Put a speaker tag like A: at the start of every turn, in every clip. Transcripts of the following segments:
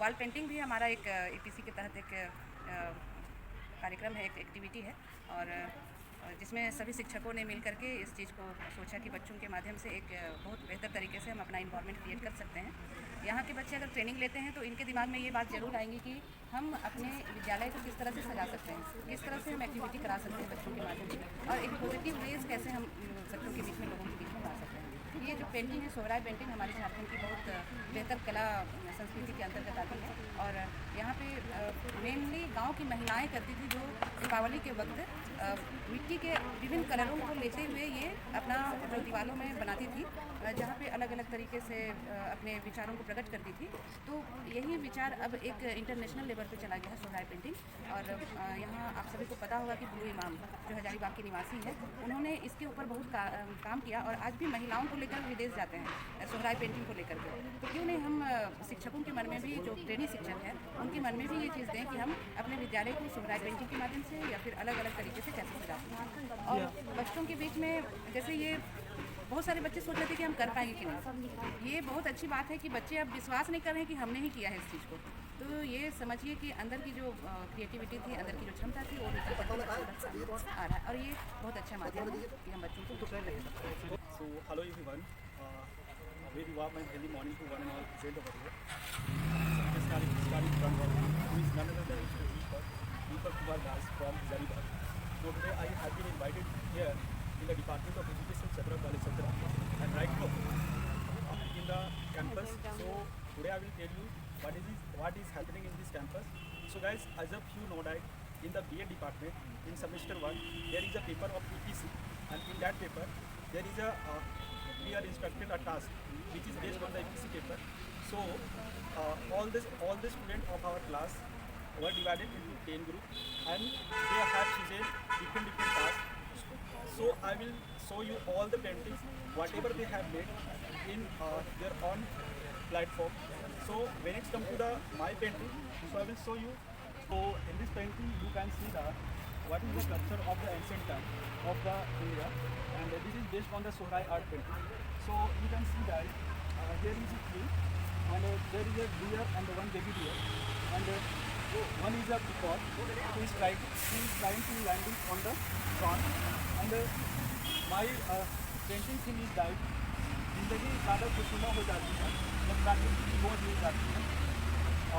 A: Wall painting भी हमारा एक ईपीसी के तहत एक कार्यक्रम है, एक एक्टिविटी है और जिसमें सभी शिक्षकों ने मिल करके इस चीज़ को सोचा कि बच्चों के माध्यम से एक बहुत बेहतर तरीके से हम अपना इन्वायरमेंट क्रिएट कर सकते हैं। यहाँ के बच्चे अगर ट्रेनिंग लेते हैं तो इनके दिमाग में ये बात ज़रूर आएंगी कि हम अपने विद्यालय को किस तरह से सजा सकते हैं, किस तरह से हम एक्टिविटी करा सकते हैं बच्चों के माध्यम से और एक पॉजिटिव वेज कैसे हम बच्चों के बीच में, लोगों के बीच में ला सकते हैं। ये जो पेंटिंग है, सोहराय पेंटिंग, हमारे झारखंड की बहुत बेहतर कला संस्कृति के अंतर्गत आती है और यहाँ पे मेनली गांव की महिलाएं करती थी, जो दीपावली के वक्त मिट्टी के विभिन्न कलरों को लेते हुए ये अपना जो दीवारों में बनाती थी, जहाँ पे अलग अलग तरीके से अपने विचारों को प्रकट करती थी। तो यही विचार अब एक इंटरनेशनल लेवल पे चला गया है सोहराय पेंटिंग और यहाँ आप सभी को पता होगा कि बुलू इमाम जो हजारीबाग के निवासी हैं, उन्होंने इसके ऊपर बहुत काम किया और आज भी महिलाओं को लेकर विदेश जाते हैं सोहराय पेंटिंग को लेकर के। तो क्यों नहीं हम शिक्षकों के मन में भी, जो ट्रेनी शिक्षक हैं उनके मन में भी ये चीज़ दें कि हम अपने विद्यालय को सोहराय पेंटिंग के माध्यम से या फिर अलग अलग तरीके से कैसे सजा सकते हैं। और बच्चों के बीच में जैसे ये बहुत सारे बच्चे सोच रहे थे कि हम कर पाएंगे कि नहीं, ये बहुत अच्छी बात है कि बच्चे अब विश्वास नहीं कर रहे हैं कि हमने ही किया है इस चीज़ को। तो ये समझिए कि अंदर की जो क्रिएटिविटी थी, अंदर की जो क्षमता थी, वो आ रहा है और ये बहुत अच्छा माध्यम है कि हम बच्चों को खुश रखें।
B: So hello everyone, very warm and healthy morning to one and all present over here. Starting from who is none other than Deepak Kumar Das from Hizaribagh. So today I have been invited here in the Department of Education, Chhatra College, Chhatra, and right now in the campus. So today I will tell you what is happening in this campus. So guys, as of you know that in the BA department in semester 1 there is a paper of EPC, and in that paper there is a we are instructed a task which is based on the EPC paper. So all the students of our class were divided into 10 groups and they have chosen different tasks. So I will show you all the paintings whatever they have made in their own platform. So when it comes to the my painting, so I will show you. So in this painting you can see what is the culture of the ancient time of the area, and this is based on the Sohrai art painting. So you can see that here is a tree, and there is a deer and one baby deer, and one is a peacock who is trying to landing on the front. And my painting thing is that जिंदगी ज़्यादा खुशनुमा हो जाती है जब प्राकृतिक की गोद मिल जाती है।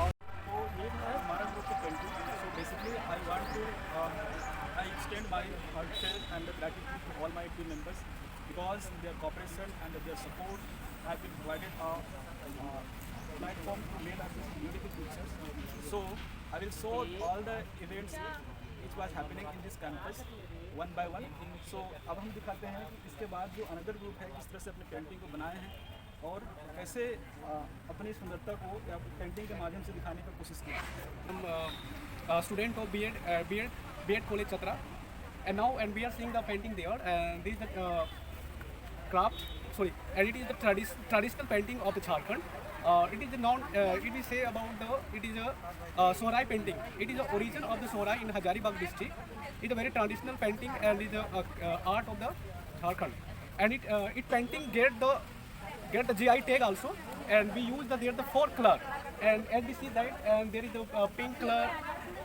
B: और तो ये है हमारा ग्रुप की painting. So basically I want to I extend my heartfelt and gratitude to all my team members because their cooperation and their support have been provided a platform to make us these beautiful pictures. So I will show all the events which was happening in this campus one by one. So अब हम दिखाते हैं कि इसके बाद जो another group है किस तरह से अपने पेंटिंग को बनाए हैं और कैसे अपनी सुंदरता को या पेंटिंग के माध्यम से दिखाने की कोशिश की।
C: हम student of B.Ed College Chhatra, and we are seeing the painting there, and this is the and it is the traditional painting of the Jharkhand. It is it is say about it is a Sohrai painting. It is the origin of the Sohrai in Hazaribagh district. It is a very traditional painting and is the art of the Jharkhand. And it painting get the GI tag also, and we use there the 4 color. And as we see that, and there is a pink color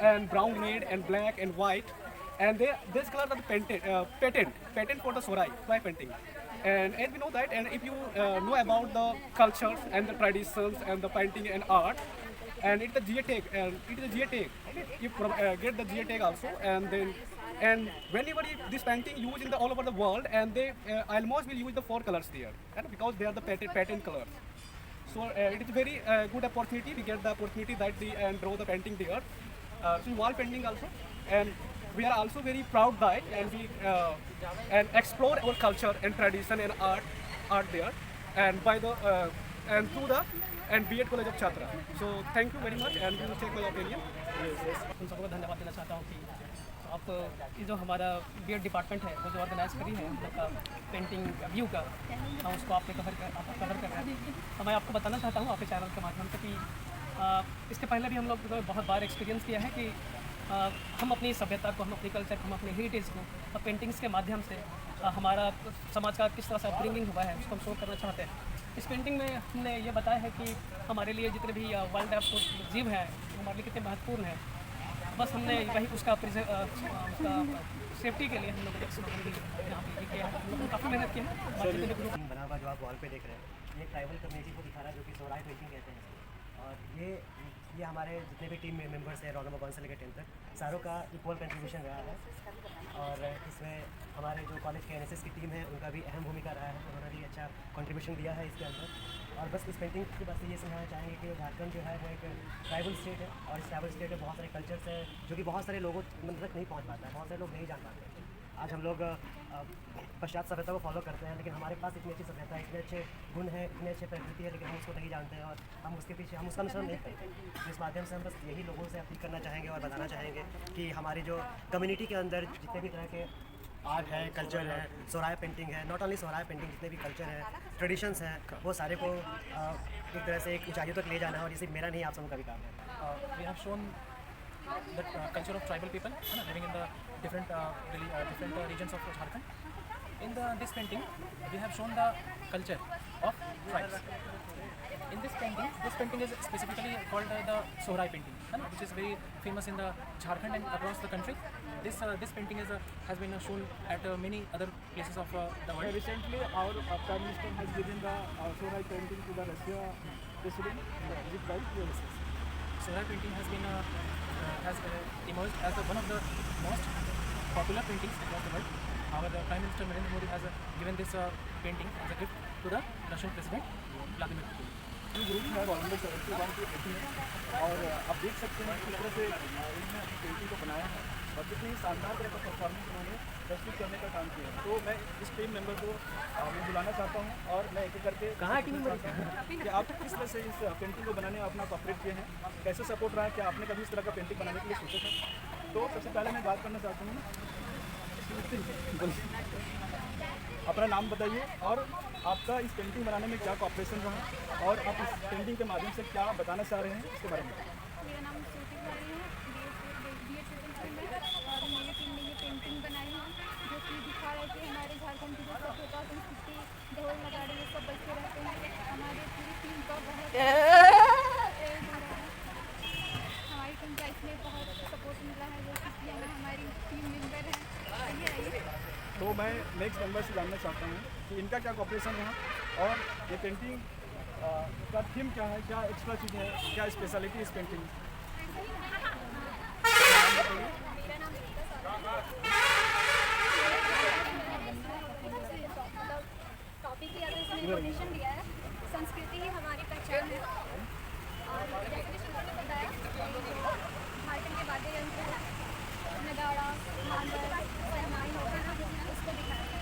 C: and brown, red, and black and white. And this color are the patent for the Sohrai painting. And as we know that, and if you know about the cultures and the traditions and the painting and art, and it's the GA tag, and it is a GA tag. You get the GA tag also, and whenever this painting used in the all over the world, and they almost will use the 4 colors there, and because they are the patent colors. So it is very good opportunity. We get the opportunity that and draw the painting there. So wall painting also, and we are also very proud that, and we and explore our culture and tradition and art there, and by the and through the and B.Ed College of Chhatra. So thank you very much, and we will take my opinion.
D: उन सबको धन्यवाद देना चाहता हूँ कि आप ये जो हमारा B.Ed डिपार्टमेंट है वो जो ऑर्गेनाइज करी है हम लोग का पेंटिंग व्यू का, हम उसको आप कवर कर रहे हैं। तो मैं आपको बताना चाहता हूँ आपके चैनल के माध्यम से कि इसके पहले भी हम लोग बहुत बार एक्सपीरियंस किया है कि हम अपनी सभ्यता को, हम अपनी कल्चर को, हम अपने हेरिटेज को पेंटिंग्स के माध्यम से हमारा समाज का किस तरह से अपब्रिंगिंग हुआ है उसको हम शो करना चाहते हैं। इस पेंटिंग में हमने ये बताया है कि हमारे लिए जितने भी वाइल्ड लाइफ जीव हैं हमारे लिए कितने महत्वपूर्ण हैं। बस हमने वही उसका सेफ्टी के लिए हम लोग एक स्लोगन भी यहाँ पे किया है। हम लोगों ने काफ़ी मेहनत की है।
E: बना हुआ जो आप वॉल पे देख रहे हैं ये ट्राइबल कम्युनिटी को दिखा रहा है जो कि सोहराई पेंटिंग कहते हैं इसको। और ये हमारे जितने भी टीम मेंबर्स हैं रोल नंबर 1 से लेकर 10 तक सारों का इक्वल कंट्रीब्यूशन रहा है। और इसमें हमारे जो कॉलेज के NSS की टीम है उनका भी अहम भूमिका रहा है। उन्होंने भी अच्छा कंट्रीब्यूशन दिया है इसके अंदर। और बस इस पेंटिंग की बात ये समझाना चाहेंगे कि झारखंड जो है वो एक ट्राइबल स्टेट है और इस ट्राइबल स्टेट में बहुत सारे कल्चर्स हैं जो कि बहुत सारे लोगों तक नहीं पहुँच पाता है, बहुत सारे लोग नहीं जान पाते हैं। आज हम लोग पश्चात सभ्यता को फॉलो करते हैं लेकिन हमारे पास इतनी अच्छी सभ्यता है, इतने अच्छे गुण हैं, इतने अच्छे प्रकृति है, लेकिन हम उसको नहीं जानते हैं और हम उसके पीछे हम उसका अनुसरण नहीं करते। इस माध्यम से हम बस यही लोगों से अपील करना चाहेंगे और बताना चाहेंगे कि हमारी जो कम्युनिटी के अंदर जितने भी तरह के आर्ट है, कल्चर है, सोहराय पेंटिंग है, नॉट ओनली सोहराय पेंटिंग, जितने भी कल्चर है, ट्रेडिशंस हैं, वो सारे को एक तरह से एक ऊंचाइयों तक ले जाना है। और ये सिर्फ मेरा नहीं, आप सबका भी काम है।
F: We have shown the culture of tribal people living in the different regions of Jharkhand. In this painting, we have shown the culture of tribes. In this painting is specifically called the Sohrai painting, which is very famous in the Jharkhand and across the country. This painting has been shown at many other places of the world.
B: Recently, our Prime Minister has given the Sohrai painting to the Russia president. Is it right? Yes.
F: Sohrai painting has emerged as one of the most popular paintings across the world. Our Prime Minister Narendra Modi has given this painting as a gift to the Russian President Vladimir Putin.
B: ये group है roll number 71 के 80 में और आप देख सकते हैं किस तरह से इन्होंने अपनी पेंटिंग को बनाया है और कितनी शानदार तरह का परफॉर्मेंस उन्होंने प्रस्तुत करने का काम किया है। तो मैं इस टीम मेंबर को मैं बुलाना चाहता हूँ और मैं एक एक करके कहाँ टीम मेंबर कि आप किस तरह से इस पेंटिंग को बनाने में अपना कॉपरेट किए हैं, कैसे सपोर्ट रहा है, क्या आपने कभी इस तरह का पेंटिंग बनाने के लिए सोचा था। तो सबसे पहले मैं बात करना चाहता हूँ, अपना नाम बताइए और आपका इस पेंटिंग बनाने में क्या कॉपरेशन रहा और आप इस पेंटिंग के माध्यम से क्या बताना चाह रहे हैं इसके बारे में।
G: मेरा नाम श्रुति तिवारी है, BA सेकंड में और मेरी टीम ने ये पेंटिंग बनाई है जो कि दिखा रहा है कि हमारे झारखंड की जो सभ्यता संस्कृति ढोल नगाड़े ये सब बचते रहते हैं। हमारी पूरी टीम का बहुत हमारी टीम का इसमें बहुत सपोर्ट मिला है जो कि हमारी टीम मेंबर है।
B: तो मैं नेक्स्ट मेंबर से जानना चाहता हूँ कि इनका क्या कॉपरेशन रहा और ये पेंटिंग का थीम क्या है, क्या एक्स्ट्रा चीज़ है, क्या स्पेशलिटी इस पेंटिंग।
G: टॉपिक की अगर इसमें कोटेशन दिया है, संस्कृति ही हमारी पहचान है और जैसे शुरू में बताया झारखंड के वाद्य यंत्र नगाड़ा मांदर सहनाई होगा उसको दिखाया है।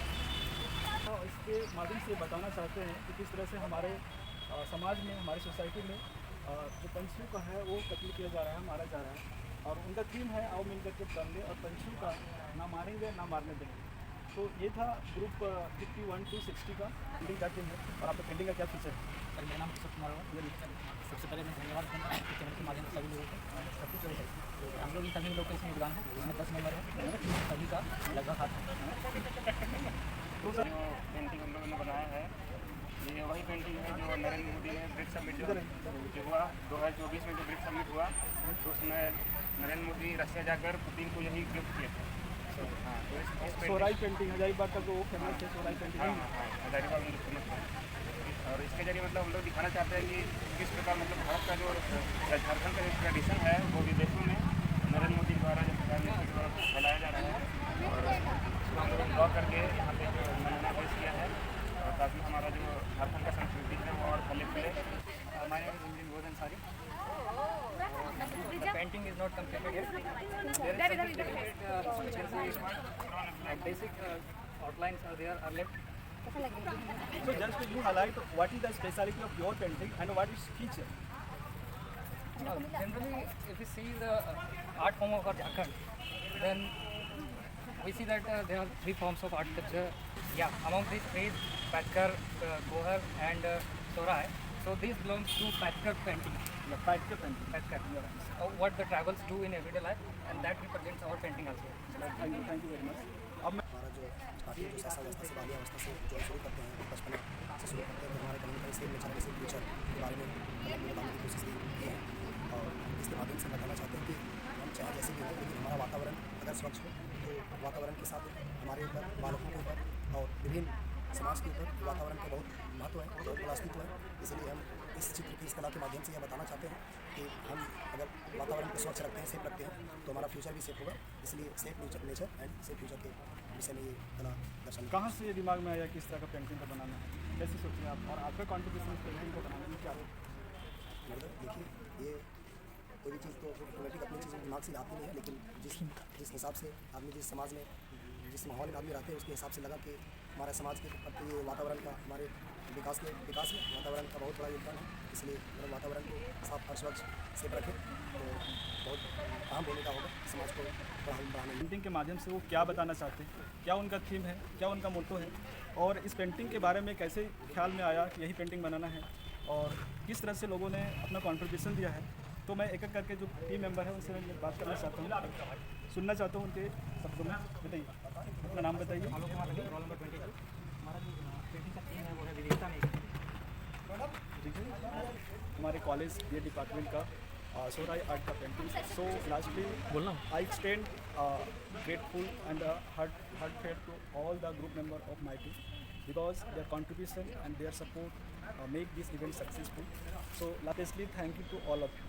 B: तो इसके माध्यम से बताना चाहते हैं कि किस तरह से हमारे समाज में, हमारी सोसाइटी में जो पंछियों का है वो कत्ल किया जा रहा है, मारा जा रहा है और उनका थीम है आओ मिलकर के बंदे और पंछियों का ना मारेंगे ना मारने देंगे। तो ये था ग्रुप 51 to 60 का पेंटिंग का टीम है और आपका पेंटिंग का क्या फीचर है।
F: सर, मेरा नाम किशोर कुमार है। सबसे पहले मैं धन्यवाद करना आपके चैनल के माध्यम से सभी लोगों को। सब कुछ है हम लोग इन सभी लोग का इसमें योगदान है, इसमें 10 मेंबर है, सभी का लगभग हाथ है।
B: तो सर
H: पेंटिंग हम लोगों ने बनाया है, ये वही पेंटिंग है जो नरेंद्र मोदी ने ब्रिक्स समिट जो हुआ 2024 में जो ब्रिक्स समिट हुआ तो उसमें नरेंद्र मोदी रशिया जाकर पुतिन को यही गिफ्ट किए थे। हाँ, तो इस
B: सोहराई पेंटिंग हजारीबाग का जो फेमस है सोहराई पेंटिंग।
H: हाँ, हजारीबाग में फेमस है और इसके जरिए मतलब हम लोग दिखाना चाहते हैं कि किस प्रकार मतलब भारत का जो झारखंड का जो ट्रेडिशन है वो विदेशों में नरेंद्र मोदी द्वारा जो प्रधानमंत्री द्वारा फैलाया जा रहा है और उसको हम लोग ड्रॉ करके यहाँ पे जो मैंने पेश किया है और ताकि हमारा जो झारखंड का संस्कृति है वो और फले फूले।
F: My name is Imran Ghosh Ansari. The painting is not completed yet. There is some basic outlines are there are left.
B: So just you highlight what is the speciality of your painting and what is feature.
F: Generally, if we see the art form of our Jharkhand, then we see that there are three forms of architecture. Yeah, among these three, Patkar, Gohar and Sohrai. So these belongs to Patkar painting.
B: Yeah, Patkar painting.
F: Patkar. What the tribals do in everyday life, and that represents our painting also.
B: Thank you very much. अब मैं
E: हमारा जो ताकि जो शैशवावस्था से बाल्यावस्था से जो हम शुरू करते हैं, बचपना से शुरू करते हैं, तो हमारे कहीं ना कहीं सेफ नेचर सेफ फ्यूचर के बारे में बताने की कोशिश की है। और इसके माध्यम से बताना चाहते हैं कि हम चाहे जैसे भी हो, लेकिन हमारा वातावरण अगर स्वच्छ हो तो वातावरण के साथ हमारे ऊपर, बालकों के ऊपर और विभिन्न समाज के ऊपर वातावरण का बहुत महत्व है, बहुत बड़ा अस्तित्व है। इसलिए हम इस चित्र की, इस कला के माध्यम से यह बताना चाहते हैं कि हम अगर वातावरण को स्वच्छ रखते हैं, सेफ रखते हैं, तो हमारा फ्यूचर भी सेफ होगा। इसलिए safe nature and safe future के विषय में ये कला दर्शाना।
B: कहाँ से ये दिमाग में आया कि इस तरह का पेंटिंग को बनाना है, कैसे सोचे आप, और आपका कॉन्ट्रीब्यूशन इस पेंटिंग को बनाने में क्या है?
E: मतलब देखिए, ये कोई भी चीज़ तो ऑटोमेटिक अपनी चीज़ दिमाग से आती नहीं है, लेकिन जिस हिसाब से आदमी, जिस समाज में, जिस माहौल में आदमी रहते हैं, उसके हिसाब से लगा कि हमारे समाज के प्रति ये वातावरण का, हमारे विकास में वातावरण का बहुत बड़ा योगदान है। इसलिए अगर वातावरण को साफ और स्वच्छ सेफ रखें तो बहुत अहम भूमिका होगा समाज को बढ़ाने में।
B: पेंटिंग के माध्यम से वो क्या बताना चाहते हैं, क्या उनका थीम है, क्या उनका मोटो है, और इस पेंटिंग के बारे में कैसे ख्याल में आया कि यही पेंटिंग बनाना है, और किस तरह से लोगों ने अपना कॉन्ट्रीब्यूशन दिया है। तो मैं एक एक करके जो टीम मेंबर है उनसे मैं बात करना चाहता हूँ, सुनना चाहता हूँ उनके शब्दों में। बताइए, अपना नाम बताइए।
F: Roll number 22। हमारा जो पेंटिंग का थीम है वो है विविधता में एकता।
B: ठीक है, हमारे कॉलेज ये डिपार्टमेंट का सोहराई आर्ट का पेंटिंग। सो लास्टली
F: बोलना
B: I extend grateful and heartfelt to all the group member of my team because their contribution and their support make this event successful. So lastly, thank you to all of you.